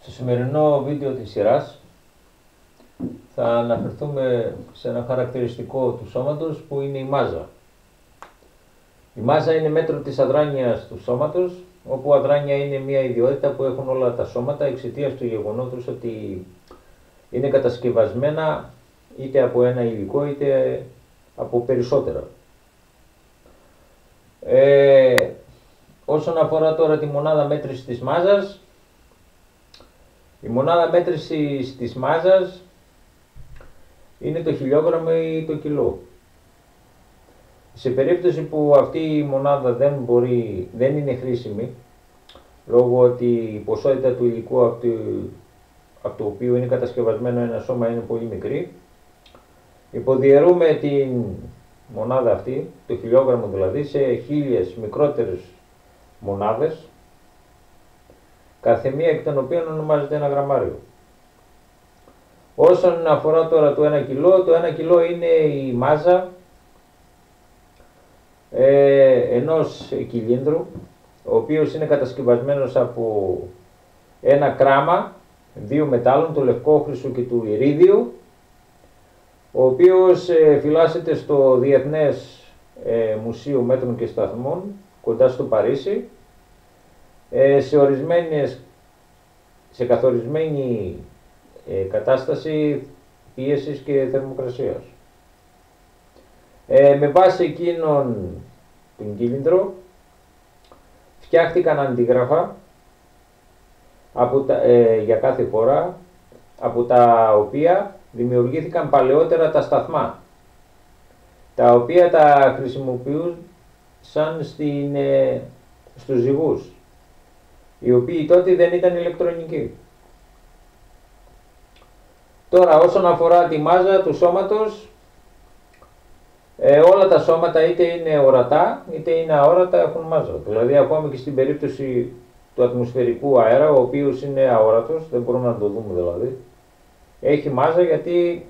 Στο σημερινό βίντεο της σειράς θα αναφερθούμε σε ένα χαρακτηριστικό του σώματος που είναι η μάζα. Η μάζα είναι μέτρο της αδράνειας του σώματος, όπου αδράνεια είναι μια ιδιότητα που έχουν όλα τα σώματα εξαιτίας του γεγονότος ότι είναι κατασκευασμένα είτε από ένα υλικό είτε από περισσότερα. Όσον αφορά τώρα τη μονάδα μέτρησης της μάζας, η μονάδα μέτρησης της μάζας είναι το χιλιόγραμμο ή το κιλό. Σε περίπτωση που αυτή η μονάδα δεν είναι χρήσιμη, λόγω ότι η ποσότητα του υλικού από το οποίο είναι κατασκευασμένο ένα σώμα είναι πολύ μικρή, υποδιαιρούμε την μονάδα αυτή, το χιλιόγραμμο δηλαδή, σε 1000 μικρότερες μονάδες, κάθε μία εκ των οποίων ονομάζεται ένα γραμμάριο. Όσον αφορά τώρα το 1 κιλό, το 1 κιλό είναι η μάζα ενός κυλίνδρου, ο οποίος είναι κατασκευασμένος από ένα κράμα δύο μετάλλων, του λευκόχρυσου και του ηρίδιου, ο οποίος φυλάσσεται στο Διεθνές Μουσείο Μέτρων και Σταθμών κοντά στο Παρίσι, σε καθορισμένη κατάσταση πίεσης και θερμοκρασίας. Με βάση εκείνον τον κύλινδρο φτιάχτηκαν αντίγραφα για κάθε χώρα, από τα οποία δημιουργήθηκαν παλαιότερα τα σταθμά, τα οποία τα χρησιμοποιούσαν στους ζυγούς, οι οποίοι τότε δεν ήταν ηλεκτρονικοί. Τώρα, όσον αφορά τη μάζα του σώματος, όλα τα σώματα είτε είναι ορατά είτε είναι αόρατα έχουν μάζα. Δηλαδή ακόμη και στην περίπτωση του ατμοσφαιρικού αέρα, ο οποίος είναι αόρατος, δεν μπορούμε να το δούμε δηλαδή, έχει μάζα γιατί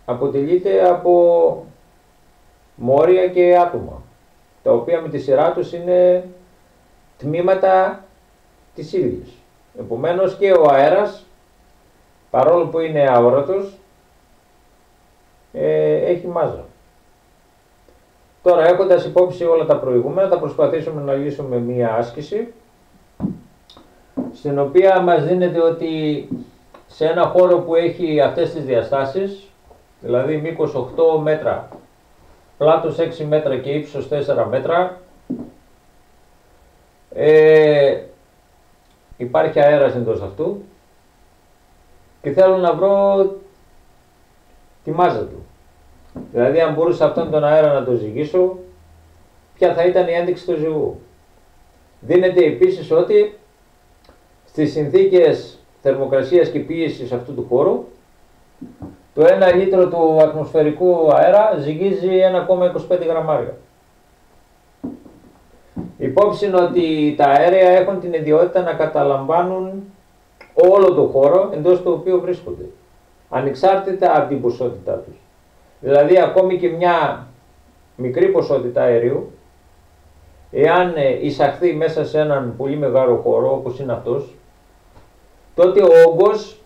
αποτελείται από μόρια και άτομα, τα οποία με τη σειρά τους είναι τμήματα της ύλης. Επομένως και ο αέρας, παρόλο που είναι αόρατος, έχει μάζα. Τώρα, έχοντας υπόψη όλα τα προηγούμενα, θα προσπαθήσουμε να λύσουμε μία άσκηση, στην οποία μας δίνεται ότι σε ένα χώρο που έχει αυτές τις διαστάσεις, δηλαδή μήκος 8 μέτρα, πλάτος 6 μέτρα και ύψος 4 μέτρα, υπάρχει αέρας εντός αυτού και θέλω να βρω τη μάζα του. Δηλαδή αν μπορούσα αυτόν τον αέρα να το ζυγίσω, ποια θα ήταν η ένδειξη του ζυγού. Δίνεται επίσης ότι στις συνθήκες θερμοκρασίας και πίεσης αυτού του χώρου, το 1 λίτρο του ατμοσφαιρικού αέρα ζυγίζει 1,25 γραμμάρια. Υπόψη είναι ότι τα αέρια έχουν την ιδιότητα να καταλαμβάνουν όλο το χώρο εντός του οποίου βρίσκονται, ανεξάρτητα από την ποσότητά τους. Δηλαδή ακόμη και μια μικρή ποσότητα αερίου, εάν εισαχθεί μέσα σε έναν πολύ μεγάλο χώρο όπως είναι αυτός, τότε ο όγκος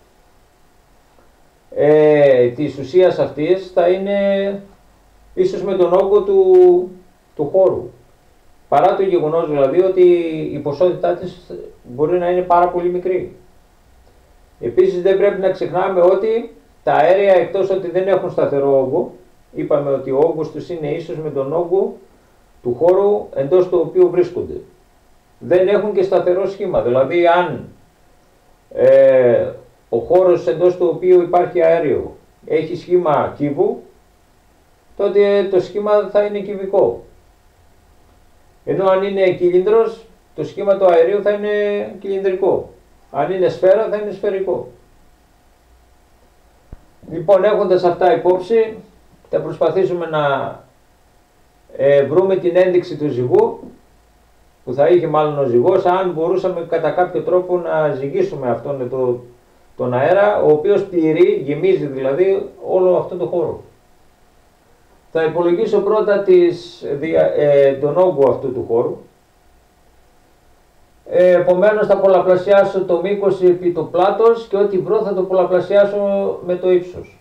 της ουσίας αυτής θα είναι ίσως με τον όγκο του χώρου. Παρά το γεγονός δηλαδή ότι η ποσότητά της μπορεί να είναι πάρα πολύ μικρή. Επίσης δεν πρέπει να ξεχνάμε ότι τα αέρια, εκτός ότι δεν έχουν σταθερό όγκο, είπαμε ότι ο όγκος τους είναι ίσως με τον όγκο του χώρου εντός του οποίου βρίσκονται. Δεν έχουν και σταθερό σχήμα, δηλαδή αν ο χώρος εντός του οποίου υπάρχει αέριο έχει σχήμα κύβου, τότε το σχήμα θα είναι κυβικό. Ενώ αν είναι κύλινδρος, το σχήμα του αερίου θα είναι κυλινδρικό. Αν είναι σφαίρα θα είναι σφαιρικό. Λοιπόν, έχοντας αυτά υπόψη, θα προσπαθήσουμε να βρούμε την ένδειξη του ζυγού, που θα είχε μάλλον ο ζυγός, αν μπορούσαμε κατά κάποιο τρόπο να ζυγίσουμε αυτόν τον αέρα, ο οποίος γεμίζει δηλαδή όλο αυτό το χώρο. Θα υπολογίσω πρώτα τον όγκο αυτού του χώρου, Επομένως θα πολλαπλασιάσω το μήκος επί το πλάτος και ό,τι βρω θα το πολλαπλασιάσω με το ύψος.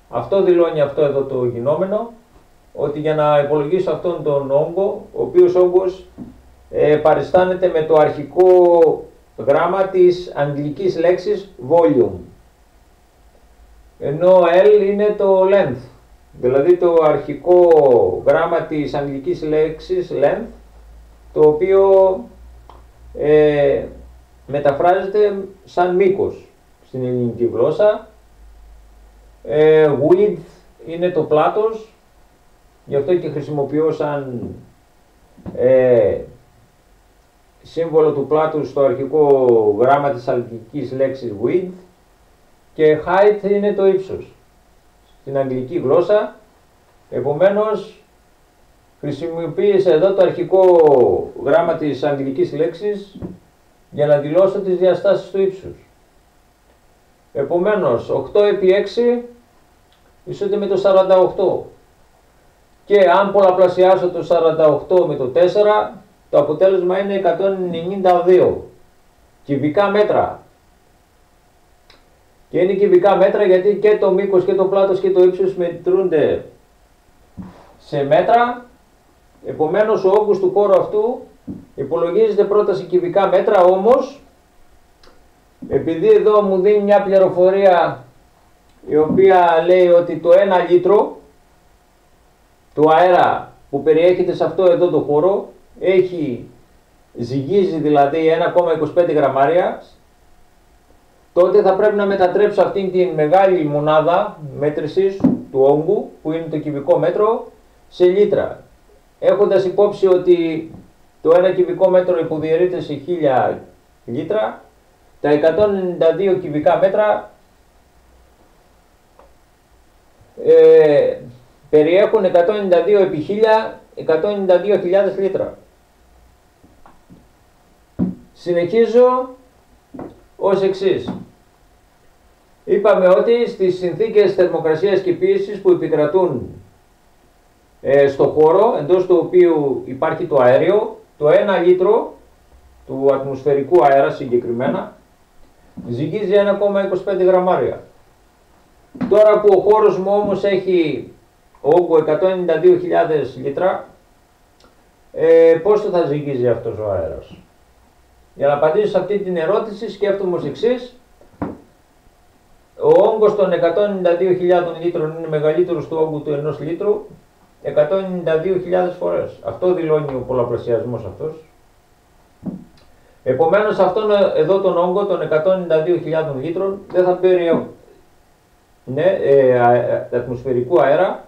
Αυτό δηλώνει αυτό εδώ το γινόμενο, ότι για να υπολογίσω αυτόν τον όγκο, ο οποίος όγκος παριστάνεται με το αρχικό γράμμα της αγγλικής λέξης volume, ενώ L είναι το length, δηλαδή το αρχικό γράμμα της αγγλικής λέξης length, το οποίο μεταφράζεται σαν μήκος στην ελληνική γλώσσα. Width είναι το πλάτος, γι' αυτό και χρησιμοποιώ σαν σύμβολο του πλάτους στο αρχικό γράμμα της αγγλικής λέξης width, και height είναι το ύψος στην αγγλική γλώσσα. Επομένως χρησιμοποίησα εδώ το αρχικό γράμμα της αγγλικής λέξης για να δηλώσω τις διαστάσεις του ύψους. Επομένως 8 επί 6 ισούται με το 48, και αν πολλαπλασιάσω το 48 με το 4, το αποτέλεσμα είναι 192 κυβικά μέτρα. Και είναι κυβικά μέτρα γιατί και το μήκος και το πλάτος και το ύψος μετρούνται σε μέτρα. Επομένως ο όγκος του χώρου αυτού υπολογίζεται πρώτα σε κυβικά μέτρα, όμως επειδή εδώ μου δίνει μια πληροφορία η οποία λέει ότι το 1 λίτρο του αέρα που περιέχεται σε αυτό εδώ το χώρο ζυγίζει δηλαδή 1,25 γραμμάρια, τότε θα πρέπει να μετατρέψω αυτήν τη μεγάλη μονάδα μέτρησης του όγκου, που είναι το κυβικό μέτρο, σε λίτρα. Έχοντας υπόψη ότι το 1 κυβικό μέτρο υποδιαιρείται σε 1000 λίτρα, τα 192 κυβικά μέτρα περιέχουν 192 επί 1000, 192.000 λίτρα. Συνεχίζω ως εξής. Είπαμε ότι στις συνθήκες θερμοκρασίας και πίεσης που επικρατούν στο χώρο, εντός του οποίου υπάρχει το αέριο, το 1 λίτρο του ατμοσφαιρικού αέρα συγκεκριμένα ζυγίζει 1,25 γραμμάρια. Τώρα που ο χώρος μου όμως έχει όγκο 192.000 λίτρα, πόσο θα ζυγίζει αυτός ο αέρας? Για να απαντήσω σε αυτή την ερώτηση σκέφτομαι ως εξής. Ο όγκος των 192.000 λίτρων είναι μεγαλύτερος του όγκου του 1 λίτρου 192.000 φορές. Αυτό δηλώνει ο πολλαπλασιασμός αυτός. Επομένως αυτόν εδώ τον όγκο των 192.000 λίτρων δεν θα περιέχουν ατμοσφαιρικού αέρα,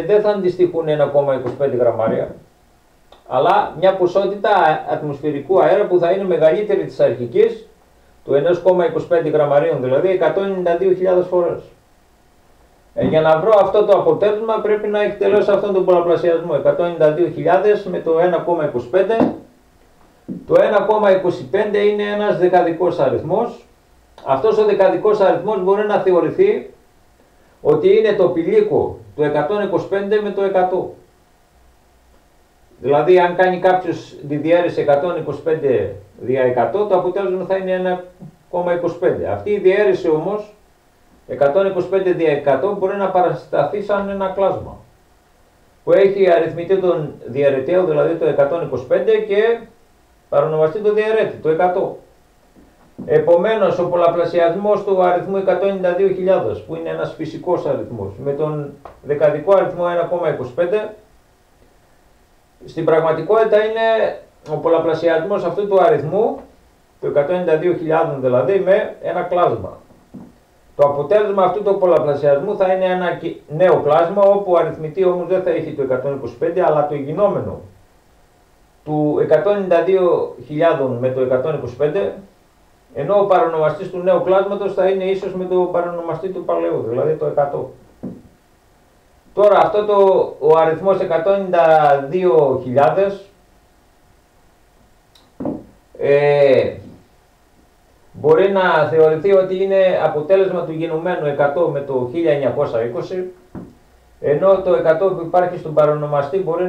δεν θα αντιστοιχούν 1,25 γραμμάρια, αλλά μια ποσότητα ατμοσφαιρικού αέρα που θα είναι μεγαλύτερη της αρχικής, του 1,25 γραμμαρίων, δηλαδή 192.000 φορές. Για να βρω αυτό το αποτέλεσμα πρέπει να εκτελέσω αυτόν τον πολλαπλασιασμό, 192.000 με το 1,25. Το 1,25 είναι ένας δεκαδικός αριθμός. Αυτός ο δεκαδικός αριθμός μπορεί να θεωρηθεί ότι είναι το πηλίκο του 125 με το 100. Δηλαδή αν κάνει κάποιος τη διαίρεση 125 δια 100, το αποτέλεσμα θα είναι 1,25. Αυτή η διαίρεση όμως 125 δια 100 μπορεί να παρασταθεί σαν ένα κλάσμα που έχει αριθμητή τον διαιρεταίο, δηλαδή το 125, και παρονομαστεί το διαιρέτη, το 100. Επομένως ο πολλαπλασιασμός του αριθμού 192.000, που είναι ένας φυσικός αριθμός, με τον δεκαδικό αριθμό 1,25, στην πραγματικότητα είναι ο πολλαπλασιασμός αυτού του αριθμού, το 192.000 δηλαδή, με ένα κλάσμα. Το αποτέλεσμα αυτού του πολλαπλασιασμού θα είναι ένα νέο κλάσμα, όπου ο αριθμητή όμως δεν θα έχει το 125, αλλά το γινόμενο του 192.000 με το 125, ενώ ο παρονομαστής του νέου κλάσματος θα είναι ίσως με το παρονομαστή του παλαιού, δηλαδή το 100. Τώρα αυτό ο αριθμός 192.000 μπορεί να θεωρηθεί ότι είναι αποτέλεσμα του γενομένου 100 με το 1920, Ενώ το 100 που υπάρχει στον παρονομαστή μπορεί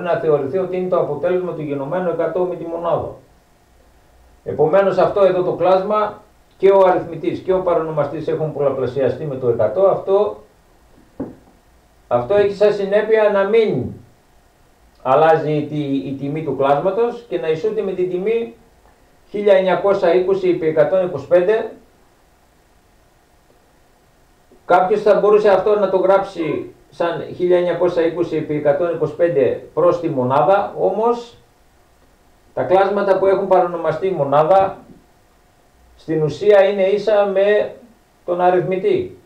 να θεωρηθεί ότι είναι το αποτέλεσμα του γενομένου 100 με τη μονάδα. Επομένως αυτό εδώ το κλάσμα και ο αριθμητής και ο παρονομαστής έχουν πολλαπλασιαστεί με το 100. Αυτό έχει σαν συνέπεια να μην αλλάζει η τιμή του κλάσματος και να ισούται με την τιμή 1920/125. Κάποιος θα μπορούσε αυτό να το γράψει σαν 1920/125 προς τη μονάδα, όμως τα κλάσματα που έχουν παρονομαστεί μονάδα στην ουσία είναι ίσα με τον αριθμητή.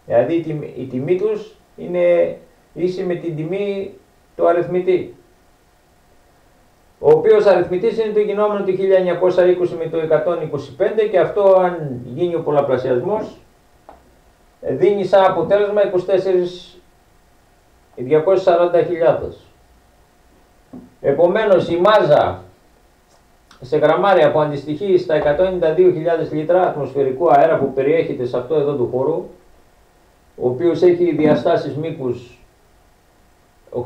Δηλαδή η τιμή τους είναι ίση με την τιμή του αριθμητή. Ο οποίος αριθμητής είναι το γινόμενο του 1920 με το 125 και αυτό αν γίνει ο πολλαπλασιασμός δίνει σαν αποτέλεσμα 240.000. Επομένως η μάζα σε γραμμάρια που αντιστοιχεί στα 192.000 λίτρα ατμοσφαιρικού αέρα που περιέχεται σε αυτό εδώ του χώρου, ο οποίος έχει διαστάσεις μήκους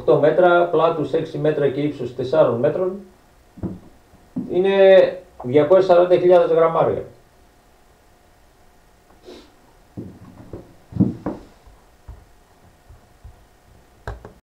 8 μέτρα, πλάτους 6 μέτρα και ύψος 4 μέτρων, είναι 240.000 γραμμάρια.